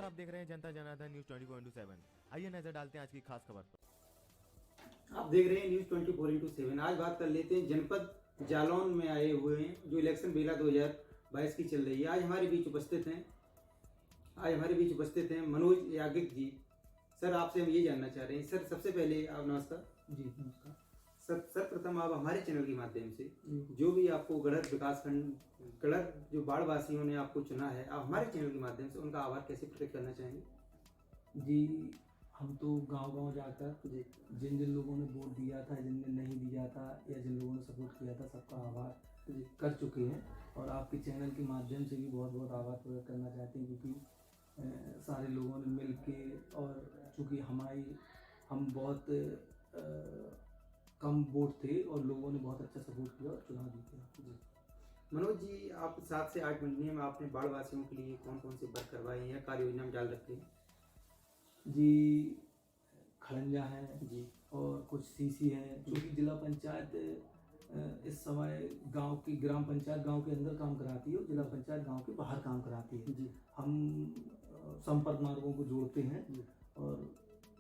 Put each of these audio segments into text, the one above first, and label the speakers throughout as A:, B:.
A: नमस्कार, आप देख रहे हैं जनता जनार्दन न्यूज 24/7। आइए नजर डालते हैं आज की खास खबर पर।
B: आप देख रहे हैं न्यूज 24/7। आज बात कर लेते हैं जनपद जालौन में आए हुए हैं जो इलेक्शन बेला 2022 की चल रही है। आज हमारे बीच उपस्थित हैं मनोज याज्ञिक जी। सर, आपसे हम ये जानना चाह रहे हैं। सर, सबसे पहले आप नमस्कार।
C: जी नमस्कार।
B: सर्वप्रथम आप हमारे चैनल के माध्यम से जो भी आपको गढ़र विकासखंड गढ़र जो बाढ़ वासियों ने आपको चुना है, आप हमारे चैनल के माध्यम से उनका आभार कैसे प्रकट करना चाहेंगे?
C: जी, हम तो गांव-गांव जाकर जिन जिन लोगों ने वोट दिया था, जिनने नहीं दिया था या जिन लोगों ने सपोर्ट किया था, सबका आभार कर चुके हैं और आपके चैनल के माध्यम से भी बहुत बहुत आभार प्रकट करना चाहते हैं क्योंकि सारे लोगों ने मिल के और चूँकि हम बहुत कम वोट थे और लोगों ने बहुत अच्छा सपोर्ट किया और चुनाव जीते।
B: जी मनोज जी, आप 7 से 8 महीने में आपने बाढ़ वासियों के लिए कौन कौन से वर्क करवाए हैं या कार्य योजना में डाल रखे हैं?
C: जी, खड़ंजा है
B: जी
C: और कुछ सीसी है। चूँकि जिला पंचायत इस समय गांव की ग्राम पंचायत गांव के अंदर काम कराती है और जिला पंचायत गांव के बाहर काम कराती है।
B: जी
C: हम संपर्क मार्गों को जोड़ते हैं और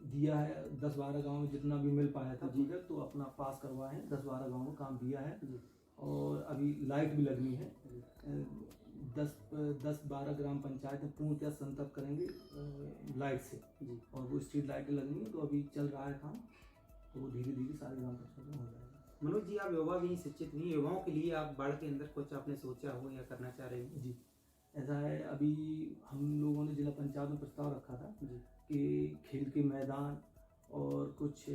C: दिया है 10-12 गांव में जितना भी मिल पाया था प्रोजेक्ट तो अपना पास करवाए हैं। 10-12 गाँव में काम दिया है और अभी लाइट भी लगनी है। 10-12 ग्राम पंचायतें पूर्णतः संपर्क करेंगे लाइट से और वो स्ट्रीट लाइटें लगनी है तो अभी चल रहा है काम, तो वो धीरे धीरे सारे ग्राम पंचायतों में हो जाएगा।
B: मनोज जी, आप युवा भी शिक्षित नहीं, युवाओं के लिए आप बाढ़ के अंदर कुछ आपने सोचा हो या करना चाह रहे हो?
C: जी, ऐसा है। अभी हम लोगों ने जिला पंचायत में प्रस्ताव रखा था कि खेल के मैदान और कुछ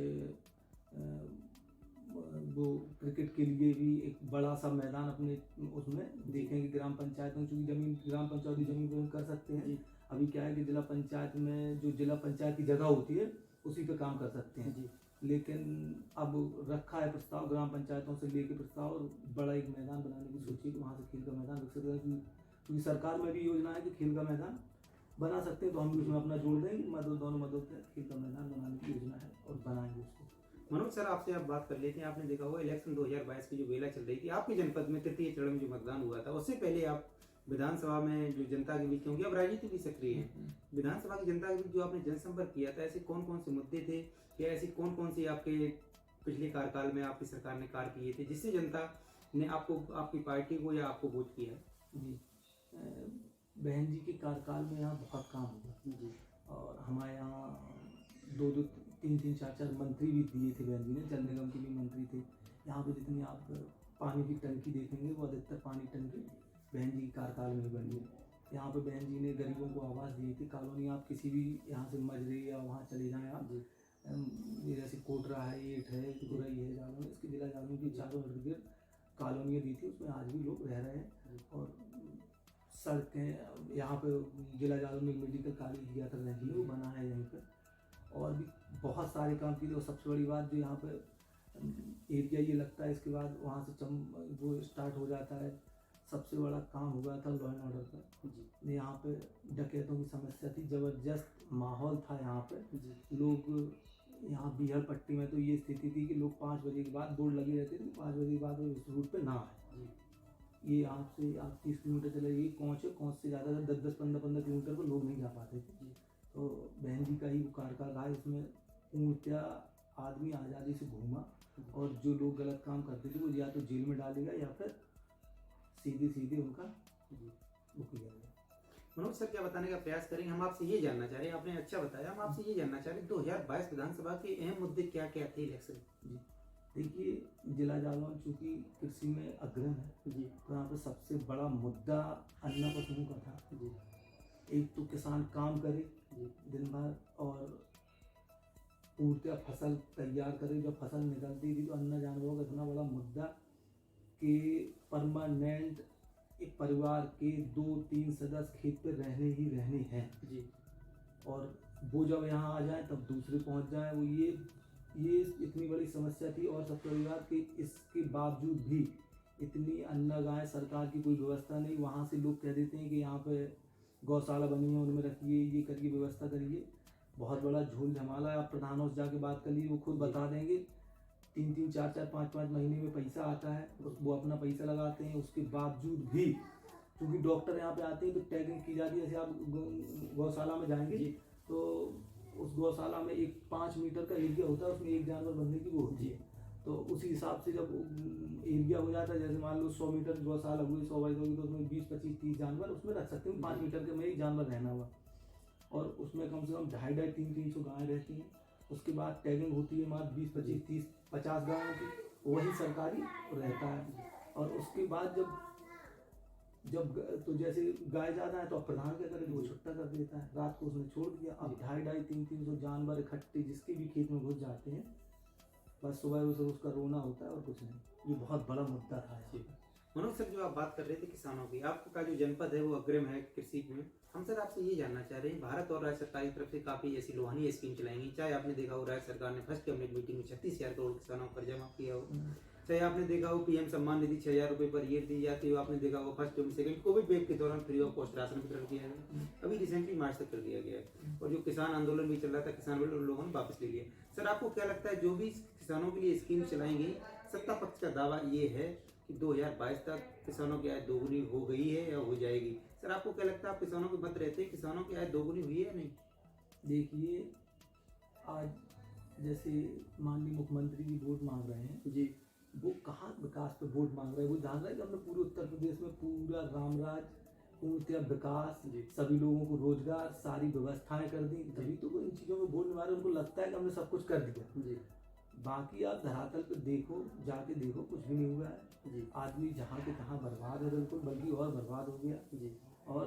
C: वो क्रिकेट के लिए भी एक बड़ा सा मैदान अपने उसमें देखेंगे ग्राम पंचायत में, चूँकि ग्राम पंचायत की जमीन पर कर सकते हैं। अभी क्या है कि जिला पंचायत में जो जिला पंचायत की जगह होती है उसी पे काम कर सकते हैं। लेकिन अब रखा है प्रस्ताव ग्राम पंचायतों से लेके प्रस्ताव और बड़ा एक मैदान बनाने की सोची कि वहाँ से खेल का मैदान विकसित करें, क्योंकि सरकार में भी योजना है कि खेल का मैदान बना सकते हैं तो हम भी उसमें अपना जोड़ देंगे। दोनों मदद से खेल का मैदान बनाने की योजना है और बनाएंगे उसको।
B: मनोज सर, आपसे आप बात कर लेते हैं। आपने देखा होगा इलेक्शन 2022 की जो बेला चल रही थी आपके जनपद में, तृतीय चरण में जो मतदान हुआ था, उससे पहले आप विधानसभा में जो जनता के बीच, क्योंकि आप राजनीति भी सक्रिय हैं, विधानसभा की जनता के बीच जो आपने जनसंपर्क किया था, ऐसे कौन कौन से मुद्दे थे या ऐसी कौन कौन सी आपके पिछले कार्यकाल में आपकी सरकार ने कार्य किए थे जिससे जनता ने आपको, आपकी पार्टी को या आपको वोट किया?
C: जी, बहन जी के कार्यकाल में यहाँ बहुत काम हुआ
B: जी
C: और हमारे यहाँ 2-2, 3-3, 4-4 मंत्री भी दिए थे बहन जी ने। जल निगम के भी मंत्री थे। यहाँ पे जितनी आप पानी की टंकी देखेंगे वो अधिकतर पानी टंकी बहन जी के कार्यकाल में बनी है। यहाँ पे बहन जी ने गरीबों को आवास दी थी। कॉलोनी आप किसी भी यहाँ से मजरे या वहाँ चले जाएँ आप, जैसे कोटरा है, ईट है, गुरई है, जालौन, इसके जिला जालौन की चारों इर्द कॉलोनियाँ दी थी, उसमें आज भी लोग रह रहे हैं। और सड़कें यहाँ पे जिला जालौन में मेडिकल कॉलेज दिया था बहन जी ने, वो बना है यहीं पर। और भी बहुत सारे काम किए। और सबसे बड़ी बात जो यहाँ पे एरिया ये लगता है, इसके बाद वहाँ से वो स्टार्ट हो जाता है। सबसे बड़ा काम हुआ था लॉ एंड ऑर्डर का। यहाँ पे डकैतों की समस्या थी, ज़बरदस्त माहौल था यहाँ पे। लोग यहाँ बीहड़ पट्टी में तो ये स्थिति थी कि लोग 5 बजे के बाद बोर्ड लगे रहते थे, 5 बजे के बाद वो इस रूट पे ना आए। ये आपसे आप 30 किलोमीटर चले जाइए, कोंच से ज़्यादा 10-10, 15-15 किलोमीटर पर लोग नहीं जा पाते थे। तो बहन जी का ही वो कार्यकाल रहा। इसमें पूर्णतः आदमी आज़ादी से घूमा और जो लोग गलत काम करते थे वो या तो जेल में डालेगा या फिर सीधे उनका वो किया गया।
B: मनोज सर, क्या बताने का प्रयास करेंगे? हम आपसे ये जानना चाह रहे हैं, आपने अच्छा बताया, हम आपसे ये जानना चाह रहे हैं 2022 विधानसभा के अहम मुद्दे क्या क्या थे इलेक्शन?
C: जी, देखिए, जिला जालौन चूँकि कृषि में अग्रणी है तो यहाँ पे सबसे बड़ा मुद्दा अन्न पशुओं का था। एक तो किसान काम करे दिन भर और पूर्णतः फसल तैयार करे। जब फसल निकलती थी तो अन्न जानवरों का इतना बड़ा मुद्दा कि परमानेंट एक परिवार के 2-3 सदस्य खेत पे रहने ही रहने हैं और वो जब यहाँ आ जाए तब दूसरे पहुँच जाए। वो ये इतनी बड़ी समस्या थी। और सबसे बड़ी बात कि इसके बावजूद भी इतनी अन्न गाय सरकार की कोई व्यवस्था नहीं। वहाँ से लोग कह देते हैं कि यहाँ पे गौशाला बनी है, उनमें रखिए, ये करिए, व्यवस्था करिए। बहुत बड़ा झोल झमाला है। आप प्रधानों से जाके बात कर लीजिए, वो खुद बता देंगे। 3-3, 4-4, 5-5 महीने में पैसा आता है, वो अपना पैसा लगाते हैं। उसके बावजूद भी क्योंकि डॉक्टर यहाँ पे आते हैं तो टैगिंग की जाती है। जैसे आप गौशाला में जाएंगे
B: जी।
C: तो उस गौशाला में एक 5 मीटर का एरिया होता है, उसमें एक जानवर बनने की वो होती है। तो उसी हिसाब से जब एरिया हो जाता है, जैसे मान लो 100 मीटर गौशाला हुई, 100 बाई 100 की, तो उसमें 20, 25, 30 जानवर उसमें रख सकते हैं। 5 मीटर के में एक जानवर रहना हुआ, और उसमें कम से कम 250, 300 गायें रहती हैं। उसके बाद टैगिंग होती है मात्र 20, 25, 30, 50 गायों की, वही सरकारी रहता है। और उसके बाद जब तो जैसे गाय ज़्यादा है तो अब प्रधान क्या करे, वो छुट्टा कर देता है, रात को उसने छोड़ दिया। अब 250, 300 जानवर इकट्ठे जिसके भी खेत में घुस जाते हैं, बस सुबह उसे उसका रोना होता है और कुछ नहीं। ये बहुत बड़ा मुद्दा था यहाँ पे।
B: मनोज सर, जो आप बात कर रहे थे किसानों की, आपका जो जनपद है वो अग्रिम है कृषि में। हम सर आपसे ये जानना चाह रहे हैं, भारत और राज्य सरकार की तरफ से काफ़ी ऐसी लोहानी स्कीम चलाएंगी, चाहे आपने देखा हो राज्य सरकार ने फर्स्ट कैबिनेट मीटिंग में 36,000 करोड़ किसानों को कर्जा माफ किया हो, चाहे आपने देखा हो पीएम सम्मान निधि 6,000 रुपये पर ईयर दी जाती हो, आपने देखा हो फर्स्ट एवं सेकंड कोविड वेव के दौरान फ्री ऑफ कॉस्ट राशन वितरण किया गया, अभी रिसेंटली मार्च तक कर दिया गया है। और जो किसान आंदोलन भी चल रहा था, किसान लोगों ने वापस ले लिया। सर आपको क्या लगता है, जो भी किसानों के लिए स्कीम चलाएंगी, सत्ता पक्ष का दावा ये है कि 2022 तक किसानों की आय दोगुनी हो गई है या हो जाएगी? सर आपको क्या लगता है, आप किसानों के मत रहते हैं, किसानों की आय दोगुनी हुई है या नहीं?
C: देखिए, आज जैसे माननीय मुख्यमंत्री जी वोट मांग रहे हैं
B: जी।
C: वो कहाँ विकास पे वोट मांग रहे हैं? वो जान रहा है कि हमने पूरे उत्तर प्रदेश में पूरा रामराज, पूर्णतः विकास, सभी लोगों को रोजगार, सारी व्यवस्थाएं कर दी, तभी तो वो इन चीज़ों में वोट निभा रहे। उनको लगता है कि हमने सब कुछ कर दिया
B: जी।
C: बाकी आप धरातल पे देखो, जाके देखो, कुछ भी नहीं हुआ है
B: जी।
C: आदमी जहाँ के तहाँ बर्बाद है, बिल्कुल, बल्कि और बर्बाद हो गया
B: जी।
C: और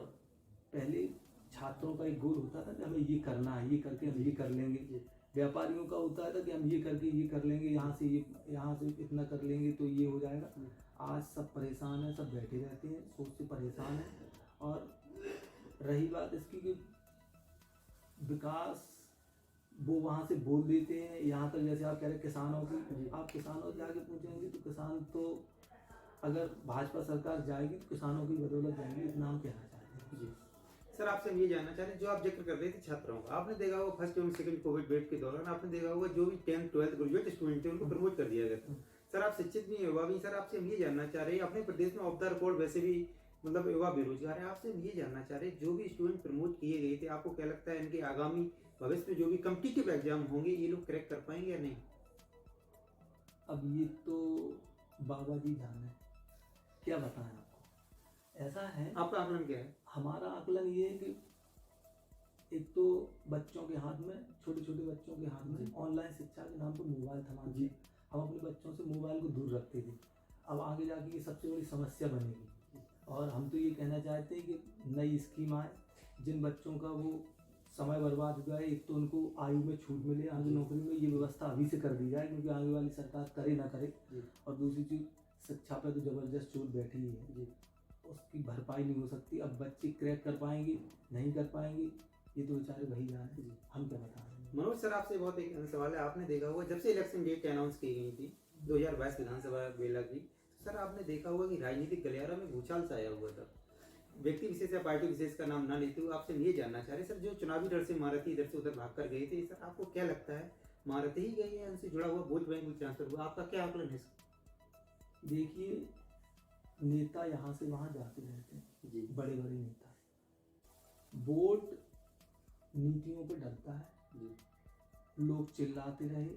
C: पहले छात्रों का एक गोल होता था कि हमें ये करना है, ये करके हम ये कर लेंगे। व्यापारियों का होता था कि हम ये करके ये कर लेंगे, यहाँ से इतना कर लेंगे तो ये हो जाएगा। आज सब परेशान हैं, सब बैठे रहते हैं, सोच से परेशान हैं। और रही बात इसकी कि विकास वो वहाँ से बोल देते हैं, यहाँ तक जैसे आप कह रहे किसानों की, आप किसानों से जाके पूछेंगे तो किसान तो अगर भाजपा सरकार जाएगी तो किसानों की बदौलत जाएगी, इतना हम कहना चाहते हैं।
B: जी। सर आपसे हम ये जानना चाह रहे हैं, जो आप जिक्र कर रहे थे छात्रों का, आपने देखा होगा फर्स्ट एवं सेकंड कोविड वेव के दौरान आपने देखा होगा जो भी 10th 12th ग्रेजुएट स्टूडेंट थे उनको प्रमोट कर दिया गया था। सर आप शिक्षित भी युवा भी, सर आपसे हम ये जानना चाह रहे हैं, अपने प्रदेश में ऑफ द रिकॉर्ड वैसे भी मतलब युवा बेरोजगार है, आपसे हम ये जानना चाह रहे हैं, जो भी स्टूडेंट प्रमोट किए गए थे, आपको क्या लगता है इनके आगामी भविष्य में जो भी कम्पिटिटिव एग्जाम होंगे ये लोग क्रैक कर पाएंगे या नहीं?
C: अब ये तो बाबा जी जाने, क्या बताएं आपको। ऐसा है,
B: आपका आकलन क्या है?
C: हमारा आकलन ये है कि एक तो बच्चों के हाथ में, छोटे छोटे बच्चों के हाथ में ऑनलाइन शिक्षा के नाम पर मोबाइल थमा दिए। हम अपने बच्चों से मोबाइल को दूर रखते थे, अब आगे जाके ये सबसे बड़ी समस्या बनेगी। और हम तो ये कहना चाहते हैं कि नई स्कीम आए, जिन बच्चों का वो समय बर्बाद हुआ है, एक तो उनको आयु में छूट मिले, आगे नौकरी में, ये व्यवस्था अभी से कर दी जाए, क्योंकि आगे वाली सरकार करे ना करे। और दूसरी चीज़, शिक्षा पे तो ज़बरदस्त चोट बैठी ही है, उसकी भरपाई नहीं हो सकती। अब बच्चे क्रैक कर पाएंगे, नहीं कर पाएंगे, ये तो बेचारे वही जाने, हम क्या बता रहे हैं।
B: मनोज सर आपसे बहुत एक सवाल है, आपने देखा होगा जब से इलेक्शन डेट अनाउंस की गई थी 2022 विधानसभा वेला की, सर आपने देखा होगा कि राजनीतिक गलियारा में भूचाल सा आया हुआ था। व्यक्ति विशेष या पार्टी विशेष का नाम ना लेते हुए आपसे ये जानना चाह रहे सर, जो चुनावी डर से महारथी इधर से उधर भाग कर गए थे, सर आपको क्या लगता है महारथी ही गई है, उनसे जुड़ा हुआ वोट बैंक में ट्रांसफर हुआ, आपका क्या आकलन है?
C: देखिए, नेता यहाँ से वहाँ जाते रहते हैं
B: जी।
C: बड़े बड़े नेता, वोट नीतियों पे डरता है
B: जी।
C: लोग चिल्लाते रहे,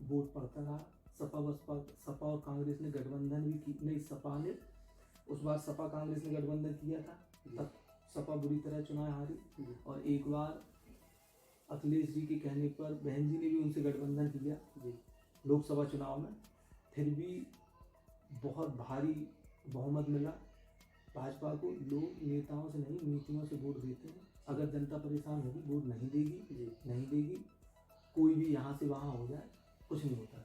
C: वोट पड़ता रहा। सपा और कांग्रेस ने गठबंधन भी की, नहीं सपा ने, उस बार सपा कांग्रेस ने गठबंधन किया था, तब सपा बुरी तरह चुनाव हारी। और एक बार अखिलेश जी के कहने पर बहन जी ने भी उनसे गठबंधन किया लोकसभा चुनाव में, फिर भी बहुत भारी बहुमत मिला भाजपा को। लोग नेताओं से नहीं, नीतियों से वोट देते हैं। अगर जनता परेशान होगी, वोट नहीं देगी, नहीं देगी, कोई भी यहाँ से वहाँ हो जाए, कुछ नहीं होता।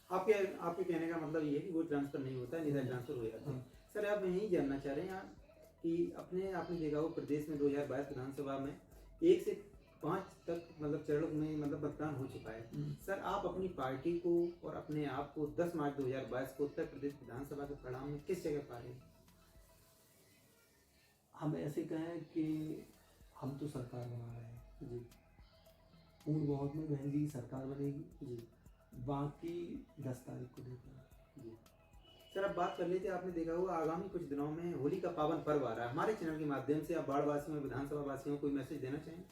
B: आपके कहने का मतलब ये है कि वो ट्रांसफर नहीं होता है, नेता ट्रांसफर हो जाता है। सर आप यही जानना चाह रहे हैं कि आपने देखा हो प्रदेश में 2022 विधानसभा में 1 से 5 तक मतलब चरणों में मतलब मतदान हो चुका है। सर आप अपनी पार्टी को और अपने आप को 10 मार्च 2022 को उत्तर प्रदेश विधानसभा के परिणाम में किस जगह पा रहे हैं?
C: हम ऐसे कहें कि हम तो सरकार बना रहे हैं
B: जी,
C: पूर्ण बहुमत में बहन जी की सरकार बनेगी
B: जी,
C: बाकी 10 तारीख को देखेंगे।
B: जी। सर अब बात कर लेते हैं, आपने देखा होगा आगामी कुछ दिनों में होली का पावन पर्व आ रहा है, हमारे चैनल के माध्यम से आप बाढ़ वासियों विधानसभा वासियों को कोई मैसेज देना चाहें?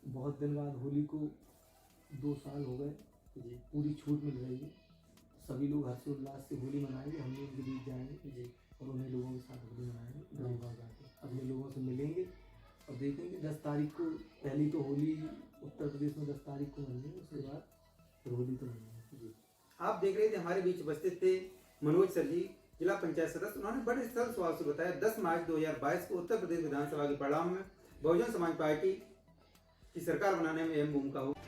C: बहुत दिन बाद होली को 2 साल हो गए,
B: जी
C: पूरी छूट मिल रही है। सभी लोग हर्षोल्लास से होली मनाएंगे, हम लोग उनके बीच जाएंगे
B: जी
C: और उन्हें लोगों के साथ होली मनाएंगे, गाँव गाँव जाके अपने लोगों से मिलेंगे और देखेंगे 10 तारीख को। पहली तो होली उत्तर प्रदेश में 10 तारीख को मनाएंगे, उसके बाद फिर होली तो मनाएंगे।
B: जी आप देख रहे थे हमारे बीच उपस्थित थे मनोज सर जी, जिला पंचायत सदस्य। उन्होंने बड़े सरल सवाल से बताया 10 मार्च 2022 को उत्तर प्रदेश विधानसभा के परिणाम में बहुजन समाज पार्टी की सरकार बनाने में अहम भूमिका होगी।